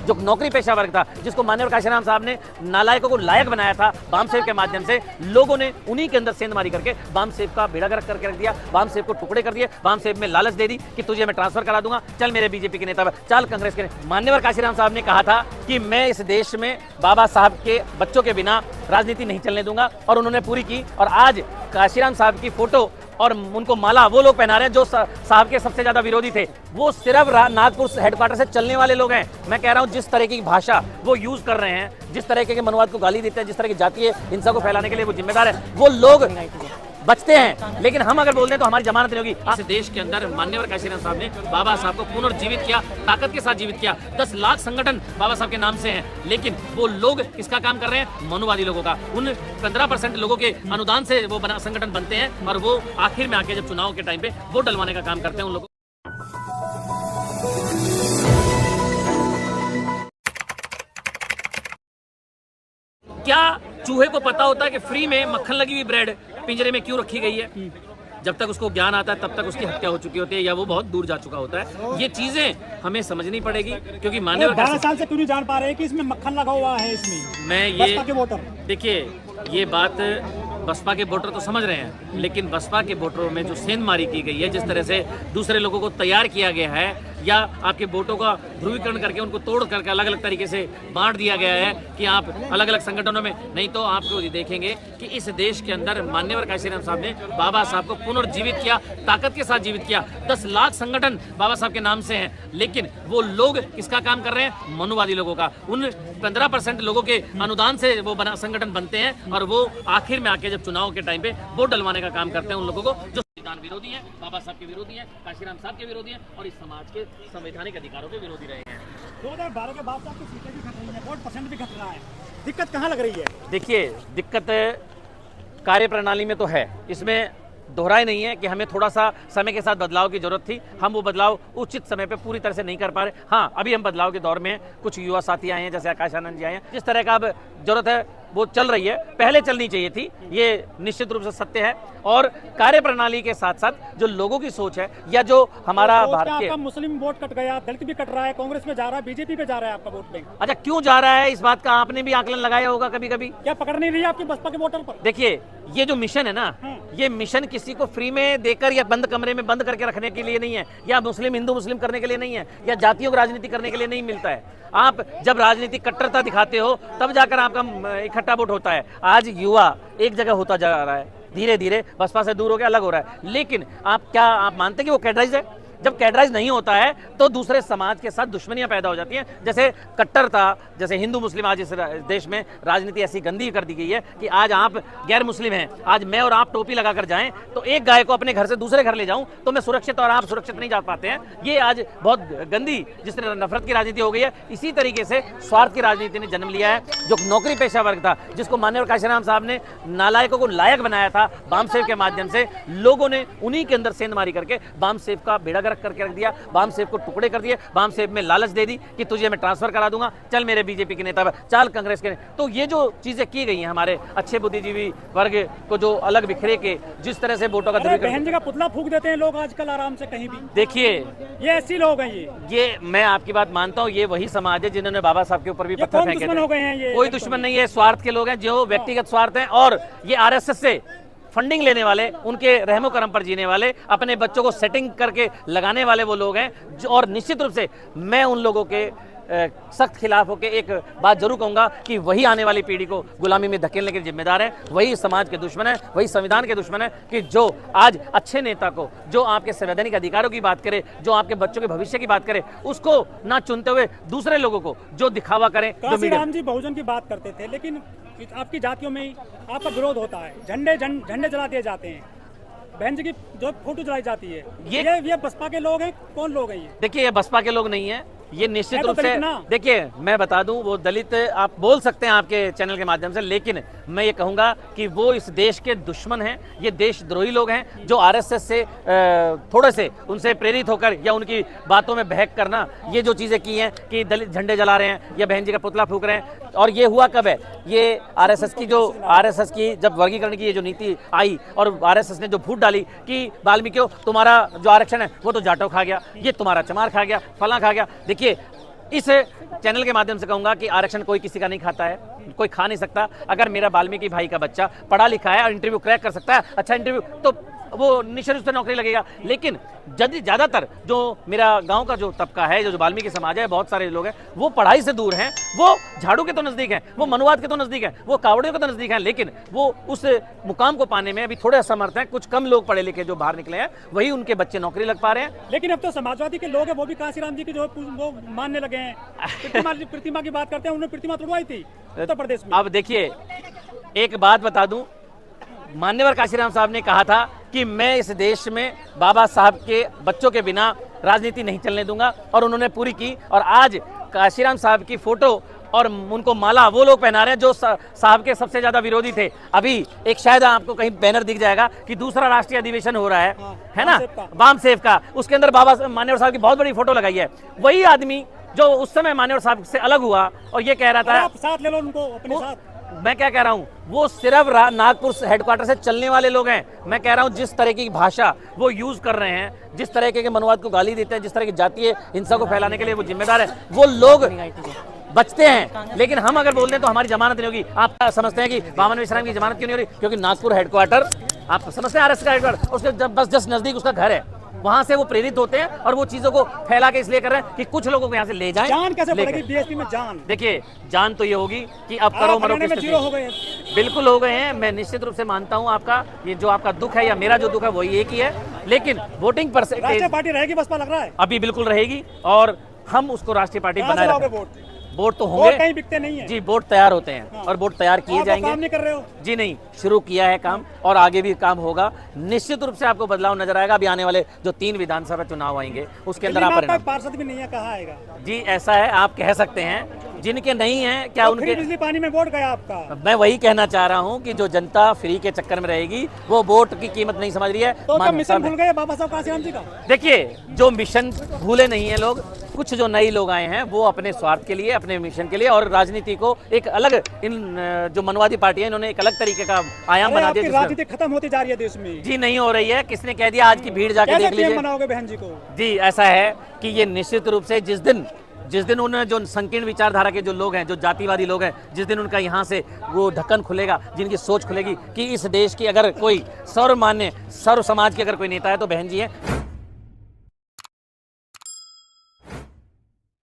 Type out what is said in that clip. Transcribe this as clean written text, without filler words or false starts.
जो नौकरी पेशा वर्ग था, जिसको माननीय काशीराम साहब ने नालायकों को लायक बनाया था बामसेव के माध्यम से, लोगों ने उन्हीं के अंदर सेंध मारी करके बामसेव का बेड़ा गर्क करके रख दिया, बामसेव को टुकड़े कर दिए, बामसेव में लालच दे दी कि तुझे मैं ट्रांसफर करा दूंगा, चल मेरे बीजेपी के नेता, चल कांग्रेस के। माननीय काशीराम साहब ने कहा था कि मैं इस देश में बाबा साहब के बच्चों के बिना राजनीति नहीं चलने दूंगा, और उन्होंने पूरी की। और आज काशीराम साहब की फोटो और उनको माला वो लोग पहना रहे हैं जो साहब के सबसे ज्यादा विरोधी थे। वो सिर्फ नागपुर हेडक्वार्टर से चलने वाले लोग हैं। मैं कह रहा हूं जिस तरह की भाषा वो यूज कर रहे हैं, जिस तरह के मनोवाद को गाली देते हैं, जिस तरह की जातीय हिंसा को फैलाने के लिए वो जिम्मेदार है, वो लोग बचते हैं। लेकिन हम अगर बोल दें तो हमारी जमानत नहीं होगी। इस देश के अंदर माननीय काशीराम साहब ने बाबा साहब को पुनर्जीवित किया, ताकत के साथ जीवित किया। 10 लाख संगठन बाबा साहब के नाम से हैं, लेकिन वो लोग किसका काम कर रहे हैं? मनुवादी लोगों का। उन 15% लोगों के अनुदान से वो संगठन बनते हैं, और वो आखिर में आके जब चुनाव के टाइम पे वोट डलवाने का काम करते हैं उन लोगों। क्या चूहे को पता होता है कि फ्री में मक्खन लगी हुई ब्रेड पिंजरे में क्यों रखी गई है? जब तक उसको ज्ञान आता है तब तक उसकी हत्या हो चुकी होती है, या वो बहुत दूर जा चुका होता है। ये चीजें हमें समझनी पड़ेगी, क्योंकि माननीय 12 साल से क्यों नहीं जान पा रहे कि इसमें मक्खन लगा हुआ है? इसमें मैं ये देखिए, ये बात बसपा के वोटर तो समझ रहे हैं, लेकिन बसपा के वोटरों में जो सेंध मारी की गई है, जिस तरह से दूसरे लोगों को तैयार किया गया है, या आपके वोटों का ध्रुवीकरण करके उनको तोड़ करके अलग अलग तरीके से बांट दिया गया है कि आप अलग अलग संगठनों में नहीं, तो आपको देखेंगे कि इस देश के अंदर माननीय काशीराम साहब ने बाबा साहब को पुनर्जीवित किया, ताकत के साथ जीवित किया। 10 लाख संगठन बाबा साहब के नाम से हैं, लेकिन वो लोग किसका काम कर रहे हैं? मनुवादी लोगों का। उन 15% लोगों के अनुदान से वो संगठन बनते हैं, और वो आखिर में आके जब चुनाव के टाइम पे वोट डलवाने का काम करते हैं उन लोगों को जो संविधान विरोधी हैं, बाबा साहब के विरोधी हैं, काशीराम साहब के विरोधी हैं, और इस समाज के संवैधानिक अधिकारों के विरोधी रहे हैं। 2012 के बाद से आपकी सीटें भी घट रही हैं, वोट परसेंट भी घट रहा है। दिक्कत कहाँ लग रही है? देखिए, दिक्कत कार्य प्रणाली में तो है, इसमें दोहराए नहीं है कि हमें थोड़ा सा समय के साथ बदलाव की जरूरत थी। हम वो बदलाव उचित समय पे पूरी तरह से नहीं कर पा रहे। हाँ, अभी हम बदलाव के दौर में हैं। कुछ युवा साथी आए हैं, जैसे आकाश आनंद जी आए हैं। जिस तरह का अब जरूरत है वो चल रही है, पहले चलनी चाहिए थी, ये निश्चित रूप से सत्य है। और कार्य प्रणाली के साथ साथ जो लोगों की सोच है, या जो हमारा भारतीय, आपका मुस्लिम वोट कट गया, दलित भी कट रहा है, कांग्रेस में जा रहा है, बीजेपी पे जा रहा है आपका वोट बैंक। अच्छा, क्यों जा रहा है? इस बात का आपने भी आकलन लगाया होगा कभी कभी। क्या पकड़ नहीं रही है आपकी बसपा के वोटर पर? देखिए, ये जो मिशन है ना, ये मिशन किसी को फ्री में देकर या बंद कमरे में बंद करके रखने के लिए नहीं है, या मुस्लिम हिंदू मुस्लिम करने के लिए नहीं है, या जातियों की राजनीति करने के लिए नहीं मिलता है। आप जब राजनीतिक कट्टरता दिखाते हो तब जाकर आपका इकट्ठा वोट होता है। आज युवा एक जगह होता जा रहा है, धीरे धीरे बसपा से दूर हो के अलग हो रहा है। लेकिन आप मानते हैं कि वो कैडराइज है? जब कैडराइज नहीं होता है तो दूसरे समाज के साथ दुश्मनियां पैदा हो जाती हैं। जैसे कट्टरता, जैसे हिंदू मुस्लिम, आज इस देश में राजनीति ऐसी गंदी कर दी गई है कि आज आप गैर मुस्लिम हैं, आज मैं और आप टोपी लगाकर जाएं तो एक गाय को अपने घर से दूसरे घर ले जाऊं तो मैं सुरक्षित और आप सुरक्षित नहीं जा पाते हैं। ये आज बहुत गंदी, जिस तरह नफरत की राजनीति हो गई है, इसी तरीके से स्वार्थ की राजनीति ने जन्म लिया है। जो नौकरी पेशा वर्ग था, जिसको माननीय काशीराम साहब ने नालायकों को लायक बनाया था बामसेव के माध्यम से, लोगों ने उन्हीं के अंदर सेंध मारी करके बामसेव का बेड़ा गर्क करके रख दिया, बामसेव को टुकड़े कर दिए, बामसेव में लालच दे दी कि तुझे मैं ट्रांसफर करा दूंगा, चल मेरे बीजेपी के नेता, चल कांग्रेस के। तो ये जो चीजें की गई हैं हमारे अच्छे बुद्धिजीवी वर्ग को जो अलग बिखरे के जिस तरह से वोटों का बहन जी का पुतला फूंक देते हैं लोग आजकल आराम से कहीं भी। देखिए, ये ऐसे लोग हैं। ये मैं आपकी बात मानता हूँ, ये वही समाज है जिन्होंने बाबा साहब के ऊपर भी पत्थर फेंके थे। कोई दुश्मन नहीं है, स्वार्थ के लोग हैं, जो व्यक्तिगत स्वार्थ हैं, और ये आरएसएस से फंडिंग लेने वाले, उनके रहमो करम पर जीने वाले, अपने बच्चों को सेटिंग करके लगाने वाले वो लोग हैं। और निश्चित रूप से मैं उन लोगों के सख्त खिलाफ होकर एक बात जरूर कहूंगा कि वही आने वाली पीढ़ी को गुलामी में धकेलने के जिम्मेदार है, वही समाज के दुश्मन है, वही संविधान के दुश्मन है, कि जो आज अच्छे नेता को, जो आपके संवैधानिक अधिकारों की बात करे, जो आपके बच्चों के भविष्य की बात करे, उसको ना चुनते हुए दूसरे लोगों को जो दिखावा करें। काशीराम जी बहुजन की बात करते थे, लेकिन आपकी जातियों में ही आपका विरोध होता है, झंडे जला दिए जाते हैं, बहन जी की जो फोटो जलाई जाती है। ये बसपा के लोग हैं? कौन लोग हैं ये? देखिए, ये बसपा के लोग नहीं है, ये निश्चित रूप से, देखिए मैं बता दूं, वो दलित आप बोल सकते हैं आपके चैनल के माध्यम से, लेकिन मैं ये कहूंगा कि वो इस देश के दुश्मन हैं, ये देशद्रोही लोग हैं, जो आरएसएस से थोड़े से उनसे प्रेरित होकर या उनकी बातों में बहक करना, ये जो चीजें की हैं कि दलित झंडे जला रहे हैं या बहन जी का पुतला फूंक रहे हैं। और ये हुआ कब है? ये आरएसएस की जब वर्गीकरण की ये जो नीति आई और आरएसएस ने जो फूट डाली कि वाल्मीकियों तुम्हारा जो आरक्षण है वो तो जाटो खा गया, ये तुम्हारा चमार खा गया, फला खा गया। देखिए, इस चैनल के माध्यम से कहूंगा कि आरक्षण कोई किसी का नहीं खाता है, कोई खा नहीं सकता। अगर मेरा वाल्मीकि भाई का बच्चा पढ़ा लिखा है और इंटरव्यू क्रैक कर सकता है, अच्छा इंटरव्यू, तो वो निश्चित रूप से नौकरी लगेगा। लेकिन यदि ज़्यादातर जो मेरा गांव का जो तबका है, जो वाल्मीकि समाज है, बहुत सारे लोग हैं, वो पढ़ाई से दूर हैं, वो झाड़ू के तो नज़दीक हैं, वो मनुवाद के तो नज़दीक हैं, वो कावड़ियों के तो नज़दीक हैं, लेकिन वो उस मुकाम को पाने में अभी थोड़े असमर्थ हैं। कुछ कम लोग पढ़े लिखे जो बाहर निकले हैं, वही उनके बच्चे नौकरी लग पा रहे हैं। लेकिन अब तो समाजवादी के लोग हैं, वो भी कांशीराम जी की जो वो मानने लगे हैं। प्रतिमा की बात करते हैं, उन्होंने प्रतिमा तोड़वाई थी उत्तर प्रदेश में। अब देखिए, एक बात बता दूं, मान्यवर काशीराम साहब ने कहा था कि मैं इस देश में बाबा साहब के बच्चों के बिना राजनीति नहीं चलने दूंगा, और उन्होंने पूरी की। और आज काशीराम साहब की फोटो और उनको माला वो लोग पहना रहे हैं जो साहब के सबसे ज्यादा विरोधी थे। अभी एक शायद आपको कहीं बैनर दिख जाएगा कि दूसरा राष्ट्रीय अधिवेशन हो रहा है ना, वाम सेव का, उसके अंदर बाबा मान्यवर साहब की बहुत बड़ी फोटो लगाई है। वही आदमी जो उस समय मान्यवर साहब से अलग हुआ और ये कह रहा था, आप साथ ले लो उनको अपने साथ। मैं क्या कह रहा हूं, वो सिर्फ नागपुर हेडक्वार्टर से चलने वाले लोग हैं। मैं कह रहा हूं जिस तरह की भाषा वो यूज कर रहे हैं, जिस तरह के मनुवाद को गाली देते हैं, जिस तरह की जातीय हिंसा को फैलाने के लिए वो जिम्मेदार है, वो लोग बचते हैं। लेकिन हम अगर बोल दें तो हमारी जमानत नहीं होगी। आप समझते हैं कि वामन विश्राम की जमानत क्यों नहीं हो रही? क्योंकि नागपुर हेडक्वार्टर, आप समझते हैं आरएसएस का हेडक्वार्टर, उसके बस जस्ट नजदीक उसका घर है, वहां से वो प्रेरित होते हैं और वो चीजों को फैला के इसलिए कर रहे हैं कि कुछ लोगों को यहाँ से ले जाएं। जान कैसे पड़ेगी बीएसपी में जान? देखिए, जान तो ये होगी कि अब करो मरो की स्थिति हो गए। बिल्कुल हो गए हैं। मैं निश्चित रूप से मानता हूं आपका ये जो आपका दुख है या मेरा जो दुख है वही एक ही है। लेकिन वोटिंग परसेंटेज पार्टी रहेगी बसपा लग रहा है अभी बिल्कुल रहेगी, और हम उसको राष्ट्रीय पार्टी बनाए रखेंगे। वोट तो होंगे, कहीं बिकते नहीं है जी, वोट तैयार होते हैं और वोट तैयार किए जाएंगे। काम नहीं कर रहे हो जी? नहीं, शुरू किया है काम और आगे भी काम होगा। निश्चित रूप से आपको बदलाव नजर आएगा। अभी आने वाले जो 3 विधानसभा चुनाव आएंगे उसके अंदर आप परिणाम। पार्षद भी नहीं है, कहाँ आएगा? जी ऐसा है, आप कह सकते हैं। जिनके नहीं है क्या उनके बिजली पानी में वोट गया आपका? मैं वही कहना चाह रहा हूं कि जो जनता फ्री के चक्कर में रहेगी वो वोट की कीमत नहीं समझ रही है। तो मिशन भूल गए बाबा साहब काशीराम जी का? देखिए, जो मिशन भूले नहीं है लोग, कुछ जो नए लोग आए हैं वो अपने स्वार्थ के लिए, अपने मिशन के लिए, और राजनीति को एक अलग, इन जो मनवादी पार्टियां इन्होंने एक अलग तरीके का आयाम बना दिया। राजनीति खत्म होती जा रही है देश में। जी नहीं हो रही है। किसने कह दिया? आज की भीड़ जाके देख लीजिए। मनाओगे बहन जी को? जी ऐसा है कि ये निश्चित रूप से जिस दिन उन्हें जो संकीर्ण विचारधारा के जो लोग हैं, जो जातिवादी लोग हैं, जिस दिन उनका यहाँ से वो ढक्कन खुलेगा, जिनकी सोच खुलेगी कि इस देश की अगर कोई सर्वमान्य सर्व समाज की अगर कोई नेता है तो बहन जी है।